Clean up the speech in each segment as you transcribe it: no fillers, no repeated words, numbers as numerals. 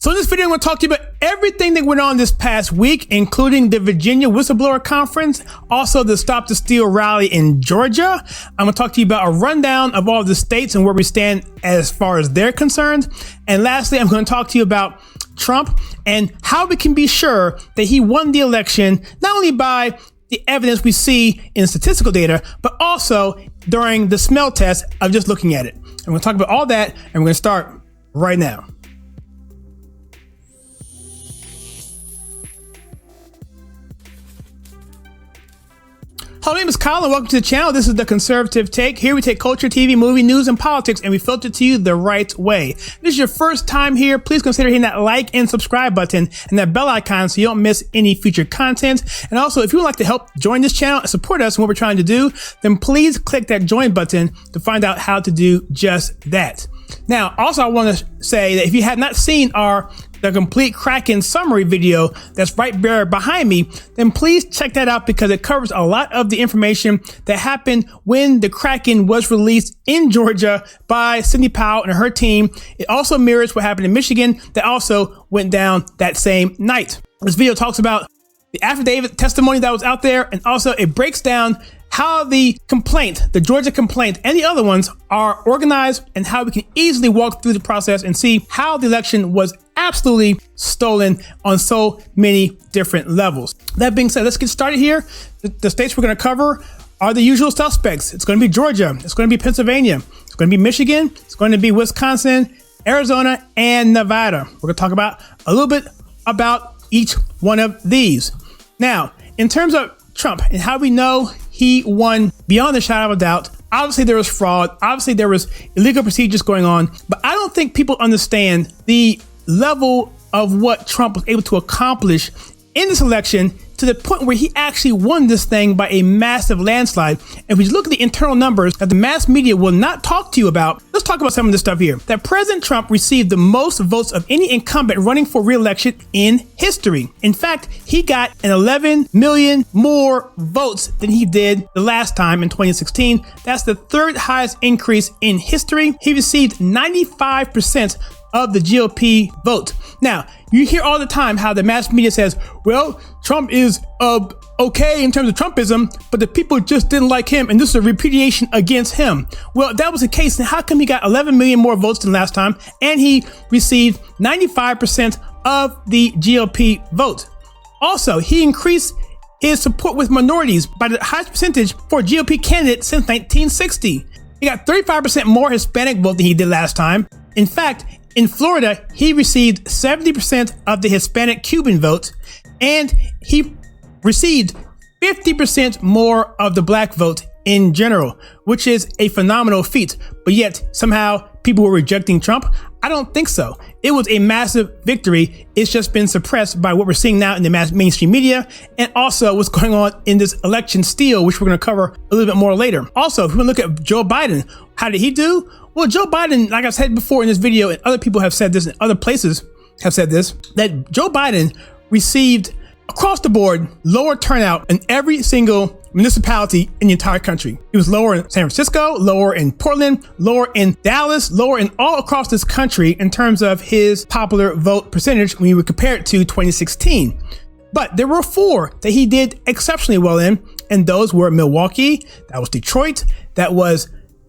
So in this video, I'm going to talk to you about everything that went on this past week, including the Virginia Whistleblower Conference, also the Stop the Steal rally in Georgia. I'm going to talk to you about a rundown of all of the states and where we stand as far as they're concerned. And lastly, I'm going to talk to you about Trump and how we can be sure that he won the election, not only by the evidence we see in statistical data, but also during the smell test of just looking at it. I'm going to talk about all that, and we're going to start right now. Hello, my name is Kyle and welcome to the channel. This is The Conservative Take. Here we take culture, TV, movie, news, and politics and we filter it to you the right way. If this is your first time here, please consider hitting that like and subscribe button and that bell icon so you don't miss any future content. And also, if you would like to help join this channel and support us in what we're trying to do, then please click that join button to find out how to do just that. Now, also I want to say that if you have not seen the complete Kraken summary video that's right there behind me, then please check that out because it covers a lot of the information that happened when the Kraken was released in Georgia by Sidney Powell and her team. It also mirrors what happened in Michigan that also went down that same night. This video talks about the affidavit testimony that was out there, and also it breaks down how the complaint, the Georgia complaint, and the other ones are organized and how we can easily walk through the process and see how the election was absolutely stolen on so many different levels. That being said, let's get started here. The states we're going to cover are the usual suspects. It's going to be Georgia. It's going to be Pennsylvania. It's going to be Michigan. It's going to be Wisconsin, Arizona, and Nevada. We're going to talk about a little bit about each one of these. Now, in terms of Trump and how we know he won beyond a shadow of a doubt, obviously there was fraud. Obviously there was illegal procedures going on, but I don't think people understand the level of what Trump was able to accomplish in this election to the point where he actually won this thing by a massive landslide. And if we look at the internal numbers that the mass media will not talk to you about, let's talk about some of this stuff here. That President Trump received the most votes of any incumbent running for re-election in history. In fact, he got an 11 million more votes than he did the last time in 2016. That's the third highest increase in history. He received 95% of the GOP vote. Now, you hear all the time how the mass media says, well, Trump is okay in terms of Trumpism, but the people just didn't like him and this is a repudiation against him. Well, if that was the case, then how come he got 11 million more votes than last time and he received 95% of the GOP vote? Also, he increased his support with minorities by the highest percentage for a GOP candidate since 1960. He got 35% more Hispanic vote than he did last time. In fact, in Florida, he received 70% of the Hispanic Cuban vote, and he received 50% more of the black vote in general, which is a phenomenal feat. But yet, somehow, people were rejecting Trump. I don't think so. It was a massive victory. It's just been suppressed by what we're seeing now in the mainstream media, and also what's going on in this election steal, which we're going to cover a little bit more later. Also, if we look at Joe Biden, how did he do? Well, Joe Biden, like I said before in this video, and other people have said this, and other places have said this, that Joe Biden received across the board lower turnout in every single municipality in the entire country. He was lower in San Francisco, lower in Portland, lower in Dallas, lower in all across this country in terms of his popular vote percentage when you would compare it to 2016. But there were four that he did exceptionally well in, and those were Milwaukee, that was Detroit, that was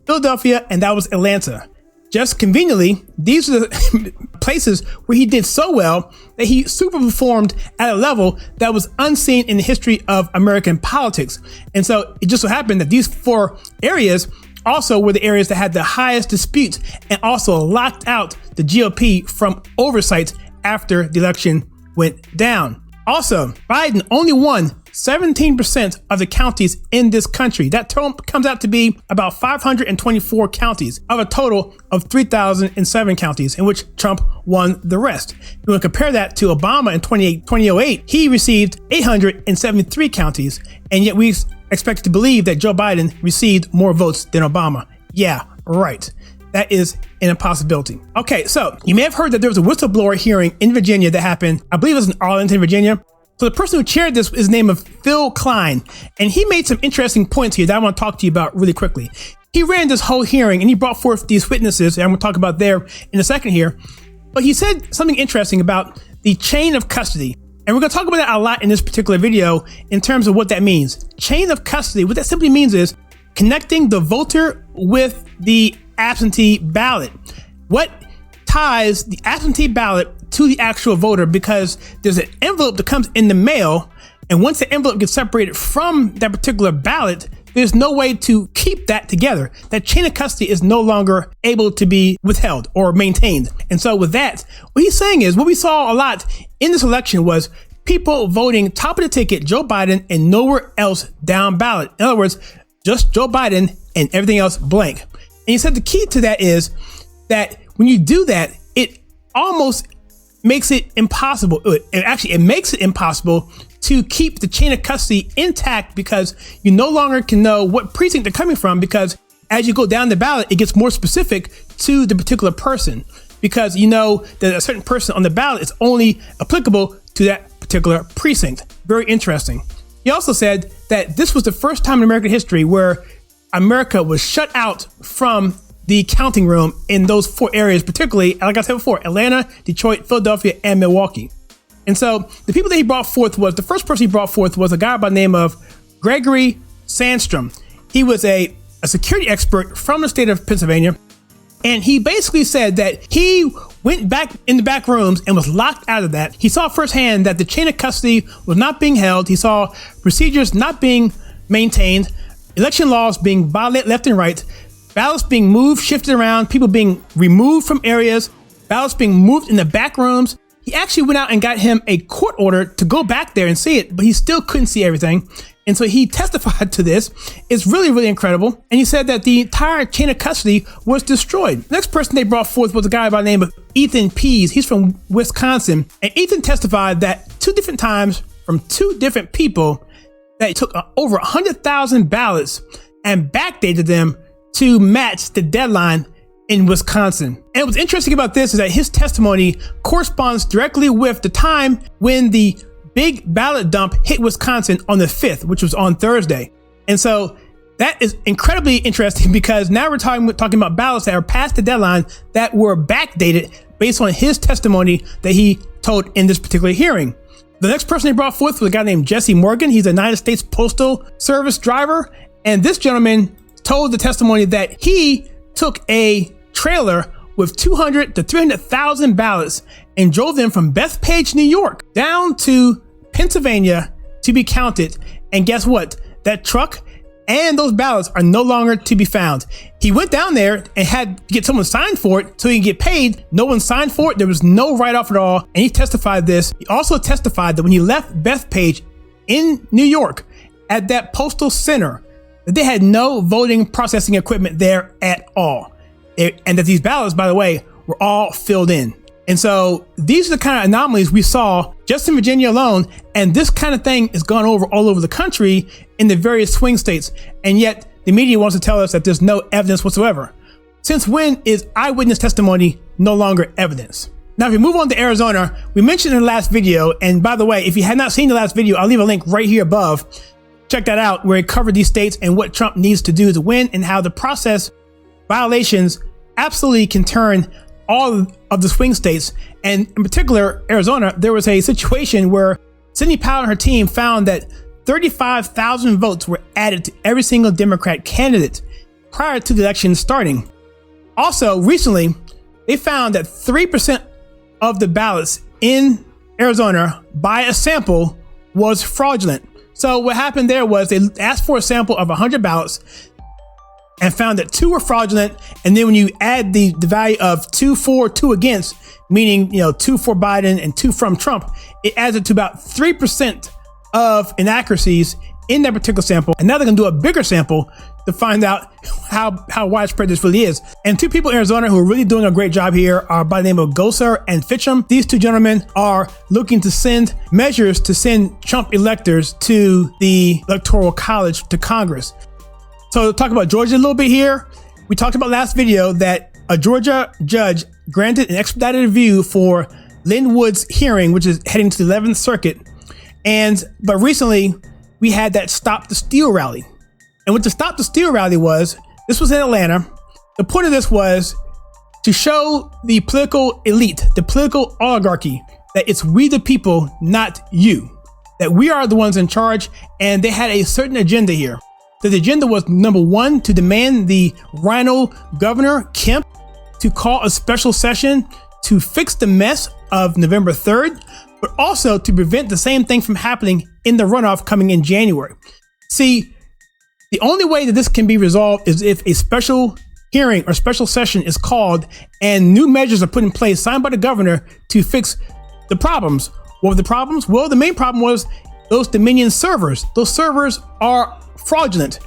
Philadelphia, and that was Atlanta. Just conveniently, these are the places where he did so well that he super performed at a level that was unseen in the history of American politics. And so it just so happened that these four areas also were the areas that had the highest disputes and also locked out the GOP from oversight after the election went down. Also, Biden only won 17% of the counties in this country. That total comes out to be about 524 counties of a total of 3,007 counties in which Trump won the rest. If you want to compare that to Obama in 2008, he received 873 counties, and yet we expect to believe that Joe Biden received more votes than Obama. Yeah, right. That is an impossibility. Okay, so you may have heard that there was a whistleblower hearing in Virginia that happened, I believe it was in Arlington, Virginia. So the person who chaired this is named Phil Klein, and he made some interesting points here that I want to talk to you about really quickly. He ran this whole hearing and he brought forth these witnesses, and I'm going to talk about there in a second here. But he said something interesting about the chain of custody. And we're going to talk about that a lot in this particular video in terms of what that means. Chain of custody, what that simply means is connecting the voter with the absentee ballot. What ties the absentee ballot to the actual voter, because there's an envelope that comes in the mail, and once the envelope gets separated from that particular ballot, there's no way to keep that together. That chain of custody is no longer able to be withheld or maintained. And so with that, what he's saying is what we saw a lot in this election was people voting top of the ticket, Joe Biden, and nowhere else down ballot. In other words, just Joe Biden and everything else blank. And he said the key to that is that when you do that, it almost makes it impossible. It makes it impossible to keep the chain of custody intact, because you no longer can know what precinct they're coming from, because as you go down the ballot, it gets more specific to the particular person, because you know that a certain person on the ballot is only applicable to that particular precinct. Very interesting. He also said that this was the first time in American history where America was shut out from the counting room in those 4 areas, particularly, like I said before, Atlanta, Detroit, Philadelphia, and Milwaukee. And so the people that he brought forth was, the first person he brought forth was a guy by the name of Gregory Sandstrom. He was a security expert from the state of Pennsylvania. And he basically said that he went back in the back rooms and was locked out of that. He saw firsthand that the chain of custody was not being held. He saw procedures not being maintained, election laws being violated left and right, ballots being moved, shifted around, people being removed from areas, ballots being moved in the back rooms. He actually went out and got him a court order to go back there and see it, but he still couldn't see everything. And so he testified to this. It's really, really incredible. And he said that the entire chain of custody was destroyed. The next person they brought forth was a guy by the name of Ethan Pease. He's from Wisconsin. And Ethan testified that 2 different times from 2 different people that he took over 100,000 ballots and backdated them to match the deadline in Wisconsin. And what's interesting about this is that his testimony corresponds directly with the time when the big ballot dump hit Wisconsin on the 5th, which was on Thursday. And so that is incredibly interesting, because now we're talking about ballots that are past the deadline that were backdated based on his testimony that he told in this particular hearing. The next person they brought forth was a guy named Jesse Morgan. He's a United States Postal Service driver. And this gentleman told the testimony that he took a trailer with 200 to 300,000 ballots and drove them from Bethpage, New York, down to Pennsylvania to be counted. And guess what? That truck and those ballots are no longer to be found. He went down there and had to get someone signed for it so he can get paid. No one signed for it. There was no write-off at all. And he testified this. He also testified that when he left Bethpage in New York at that postal center, that they had no voting processing equipment there at all. And that these ballots, by the way, were all filled in. And so these are the kind of anomalies we saw just in Virginia alone. And this kind of thing is gone over all over the country in the various swing states. And yet the media wants to tell us that there's no evidence whatsoever. Since when is eyewitness testimony no longer evidence? Now, if we move on to Arizona, we mentioned in the last video, and by the way, if you had not seen the last video, I'll leave a link right here above. Check that out, where it covered these states and what Trump needs to do to win, and how the process violations absolutely can turn all of the swing states. And in particular, Arizona, there was a situation where Sidney Powell and her team found that 35,000 votes were added to every single Democrat candidate prior to the election starting. Also, recently, they found that 3% of the ballots in Arizona by a sample was fraudulent. So what happened there was they asked for a sample of 100 ballots and found that 2 were fraudulent. And then when you add the value of 2 for, 2 against, meaning, 2 for Biden and 2 from Trump, it adds it to about 3% of inaccuracies in that particular sample. And now they're gonna do a bigger sample to find out how widespread this really is. And 2 people in Arizona who are really doing a great job here are by the name of Gosar and Fitcham. These 2 gentlemen are looking to send measures to send Trump electors to the Electoral College, to Congress. So to talk about Georgia a little bit here, we talked about last video that a Georgia judge granted an expedited review for Lynn Wood's hearing, which is heading to the 11th Circuit. But recently we had that Stop the Steal rally. And what the Stop the Steal rally was, this was in Atlanta. The point of this was to show the political elite, the political oligarchy, that it's we the people, not you, that we are the ones in charge. And they had a certain agenda here. The agenda was, number one, to demand the Rhino governor, Kemp, to call a special session to fix the mess of November 3rd, but also to prevent the same thing from happening in the runoff coming in January. See, the only way that this can be resolved is if a special hearing or special session is called and new measures are put in place signed by the governor to fix the problems. What were the problems? Well, the main problem was those Dominion servers. Those servers are fraudulent.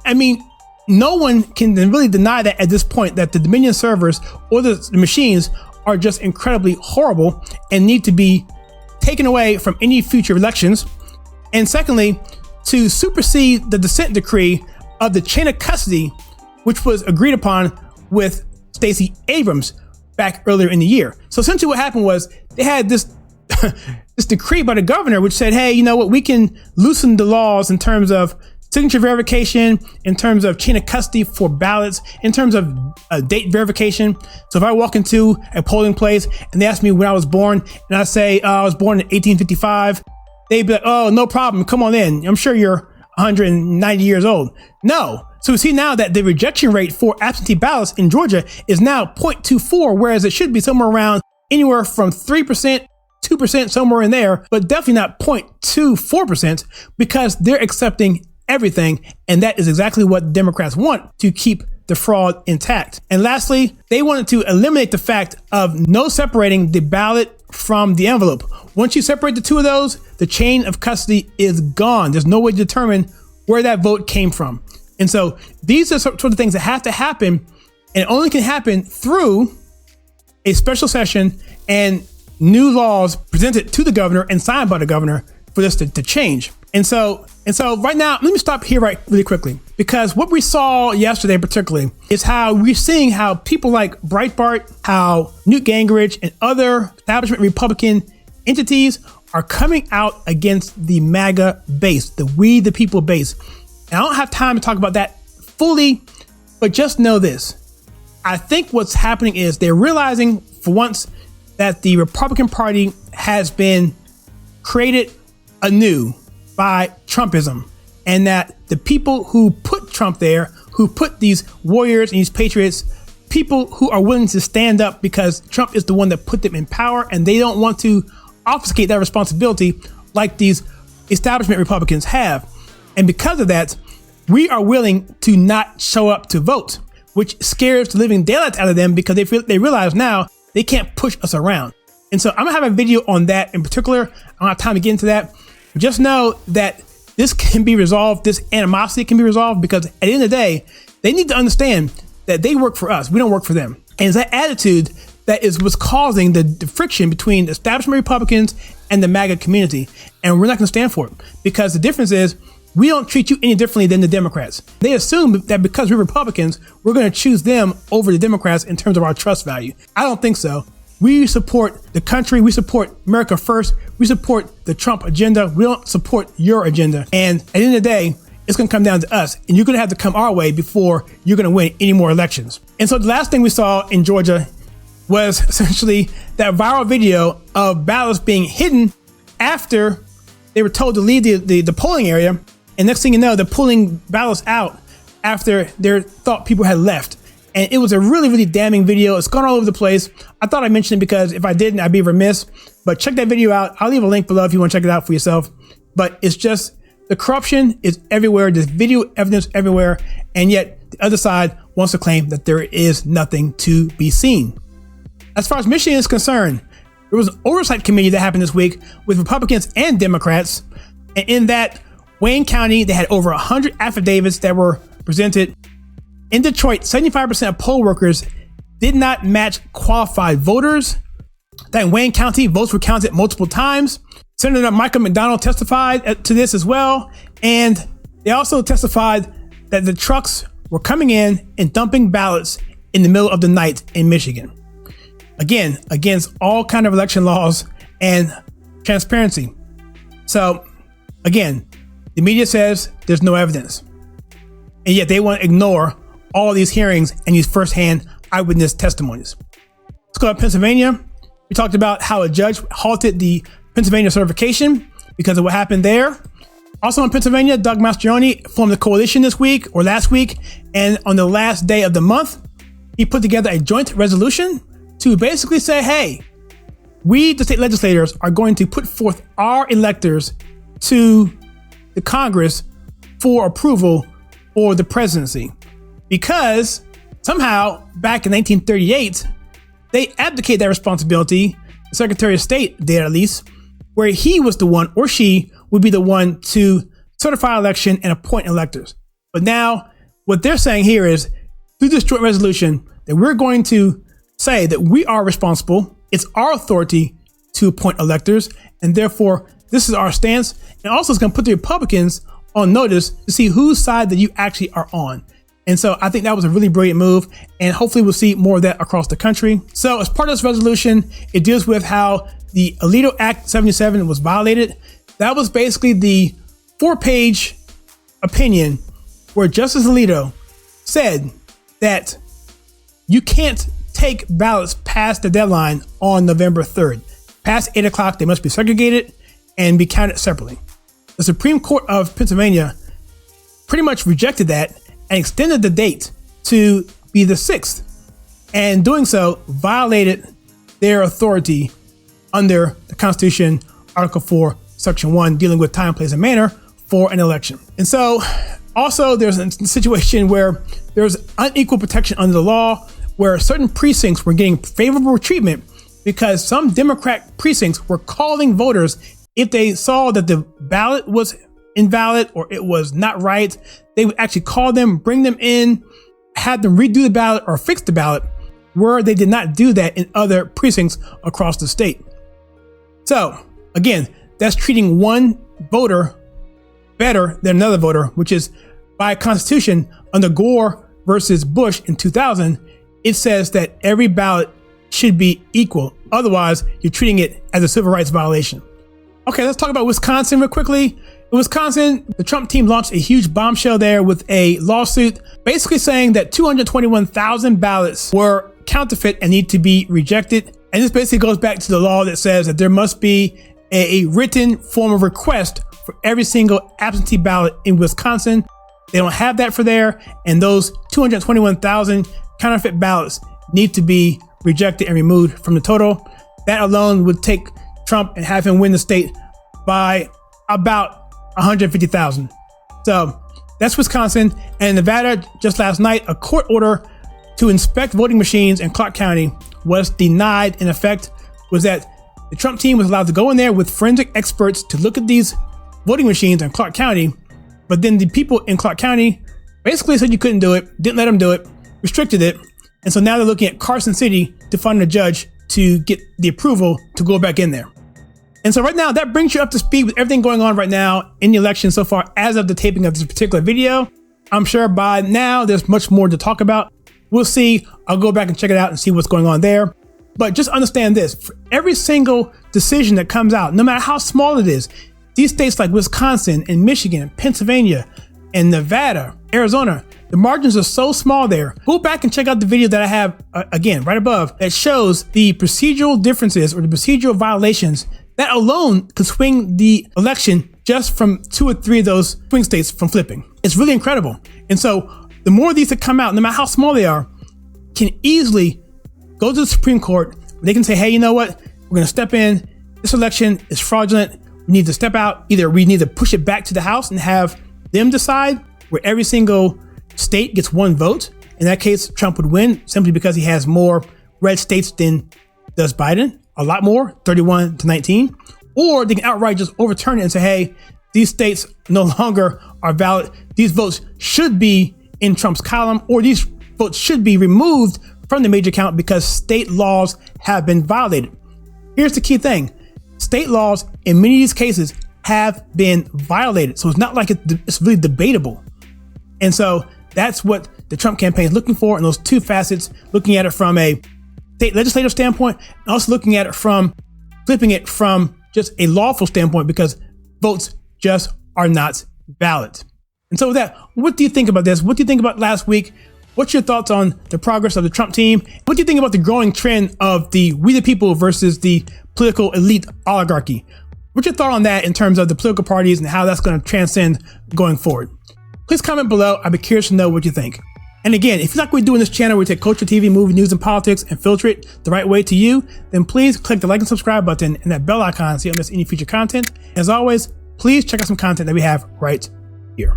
I mean, no one can really deny that at this point, that the Dominion servers or the machines are just incredibly horrible and need to be taken away from any future elections. And secondly, to supersede the consent decree of the chain of custody, which was agreed upon with Stacey Abrams back earlier in the year. So essentially what happened was they had this this decree by the governor, which said, hey, you know what, we can loosen the laws in terms of signature verification, in terms of chain of custody for ballots, in terms of date verification. So if I walk into a polling place and they ask me when I was born, and I say I was born in 1855, they'd be like, oh, no problem, come on in. I'm sure you're 190 years old. No. So we see now that the rejection rate for absentee ballots in Georgia is now 0.24, whereas it should be somewhere around anywhere from 3%, 2%, somewhere in there, but definitely not 0.24%, because they're accepting everything. And that is exactly what Democrats want, to keep the fraud intact. And lastly, they wanted to eliminate the fact of no separating the ballot from the envelope. Once you separate the two of those, the chain of custody is gone. There's no way to determine where that vote came from. And so these are sort of things that have to happen, and it only can happen through a special session and new laws presented to the governor and signed by the governor for this to change. And so right now, let me stop here really quickly, because what we saw yesterday particularly is how we're seeing how people like Breitbart, how Newt Gingrich and other establishment Republican entities are coming out against the MAGA base, the We the People base. And I don't have time to talk about that fully, but just know this. I think what's happening is they're realizing for once that the Republican Party has been created anew by Trumpism, and that the people who put Trump there, who put these warriors and these patriots, people who are willing to stand up because Trump is the one that put them in power, and they don't want to obfuscate that responsibility like these establishment Republicans have. And because of that, we are willing to not show up to vote, which scares the living daylights out of them, because they realize now they can't push us around. And so I'm gonna have a video on that in particular. I don't have time to get into that. Just know that this can be resolved. This animosity can be resolved, because at the end of the day, they need to understand that they work for us. We don't work for them. And it's that attitude that is what's causing the friction between the establishment Republicans and the MAGA community. And we're not gonna stand for it, because the difference is we don't treat you any differently than the Democrats. They assume that because we're Republicans, we're going to choose them over the Democrats in terms of our trust value. I don't think so. We support the country. We support America first. We support the Trump agenda. We don't support your agenda. And at the end of the day, it's going to come down to us, and you're going to have to come our way before you're going to win any more elections. And so the last thing we saw in Georgia was essentially that viral video of ballots being hidden after they were told to leave the polling area. And next thing you know, they're pulling ballots out after they thought people had left. And it was a really, really damning video. It's gone all over the place. I thought I'd mention it because if I didn't, I'd be remiss. But check that video out. I'll leave a link below if you want to check it out for yourself. But it's just, the corruption is everywhere. There's video evidence everywhere. And yet the other side wants to claim that there is nothing to be seen. As far as Michigan is concerned, there was an oversight committee that happened this week with Republicans and Democrats. And in that, Wayne County, they had over 100 affidavits that were presented. In Detroit, 75% of poll workers did not match qualified voters. That in Wayne County, votes were counted multiple times. Senator Michael McDonald testified to this as well. And they also testified that the trucks were coming in and dumping ballots in the middle of the night in Michigan. Again, against all kind of election laws and transparency. So again, the media says there's no evidence, and yet they want to ignore all these hearings and these firsthand eyewitness testimonies. Let's go to Pennsylvania. We talked about how a judge halted the Pennsylvania certification because of what happened there. Also in Pennsylvania, Doug Mastriani formed a coalition this week or last week, and on the last day of the month, he put together a joint resolution to basically say, hey, we, the state legislators, are going to put forth our electors to the Congress for approval for the presidency. Because somehow, back in 1938, they abdicated that responsibility. The Secretary of State did, at least, where he was the one, or she would be the one to certify election and appoint electors. But now what they're saying here is through this joint resolution that we're going to say that we are responsible. It's our authority to appoint electors. And therefore, this is our stance. And also it's going to put the Republicans on notice to see whose side that you actually are on. And so I think that was a really brilliant move. And hopefully we'll see more of that across the country. So as part of this resolution, it deals with how the Alito Act 77 was violated. That was basically the 4-page opinion where Justice Alito said that you can't take ballots past the deadline on November 3rd. Past 8 o'clock, they must be segregated and be counted separately. The Supreme Court of Pennsylvania pretty much rejected that and extended the date to be the 6th. And doing so violated their authority under the Constitution, Article 4, Section 1, dealing with time, place, and manner for an election. And so also there's a situation where there's unequal protection under the law, where certain precincts were getting favorable treatment because some Democrat precincts were calling voters if they saw that the ballot was invalid or it was not right. They would actually call them, bring them in, have them redo the ballot or fix the ballot, where they did not do that in other precincts across the state. So again, that's treating one voter better than another voter, which is by Constitution under Gore versus Bush in 2000. It says that every ballot should be equal. Otherwise, you're treating it as a civil rights violation. Okay, let's talk about Wisconsin real quickly. In Wisconsin, the Trump team launched a huge bombshell there with a lawsuit basically saying that 221,000 ballots were counterfeit and need to be rejected. And this basically goes back to the law that says that there must be a written form of request for every single absentee ballot in Wisconsin. They don't have that for there. And those 221,000 counterfeit ballots need to be rejected and removed from the total. That alone would take Trump and have him win the state by about 150,000. So that's Wisconsin. And Nevada, just last night, a court order to inspect voting machines in Clark County was denied. In effect, was that the Trump team was allowed to go in there with forensic experts to look at these voting machines in Clark County. But then the people in Clark County basically said you couldn't do it, didn't let them do it, restricted it. And so now they're looking at Carson City to find a judge to get the approval to go back in there. And so right now that brings you up to speed with everything going on right now in the election so far as of the taping of this particular video. I'm sure by now there's much more to talk about. We'll see. I'll go back and check it out and see what's going on there. But just understand this, for every single decision that comes out, no matter how small it is, these states like Wisconsin and Michigan and Pennsylvania and Nevada, Arizona, the margins are so small there. Go back and check out the video that I have, again, right above, that shows the procedural differences or the procedural violations that alone could swing the election just from 2 or 3 of those swing states from flipping. It's really incredible. And so the more of these that come out, no matter how small they are, can easily go to the Supreme Court. They can say, hey, you know what? We're going to step in. This election is fraudulent. We need to step out. Either we need to push it back to the House and have them decide, where every single state gets 1 vote. In that case, Trump would win simply because he has more red states than does Biden, a lot more, 31 to 19. Or they can outright just overturn it and say, hey, these states no longer are valid. These votes should be in Trump's column, or these votes should be removed from the major count because state laws have been violated. Here's the key thing. State laws in many of these cases have been violated. So it's not like it's really debatable. And so that's what the Trump campaign is looking for in those 2 facets, looking at it from a state legislative standpoint, and also looking at it from flipping it from just a lawful standpoint, because votes just are not valid. And so with that, what do you think about this? What do you think about last week? What's your thoughts on the progress of the Trump team? What do you think about the growing trend of the we the people versus the political elite oligarchy? What's your thought on that in terms of the political parties and how that's going to transcend going forward? Please comment below. I'd be curious to know what you think. And again, if you like what we do in this channel, we take culture, TV, movie, news, and politics and filter it the right way to you, then please click the like and subscribe button and that bell icon so you don't miss any future content. As always, please check out some content that we have right here.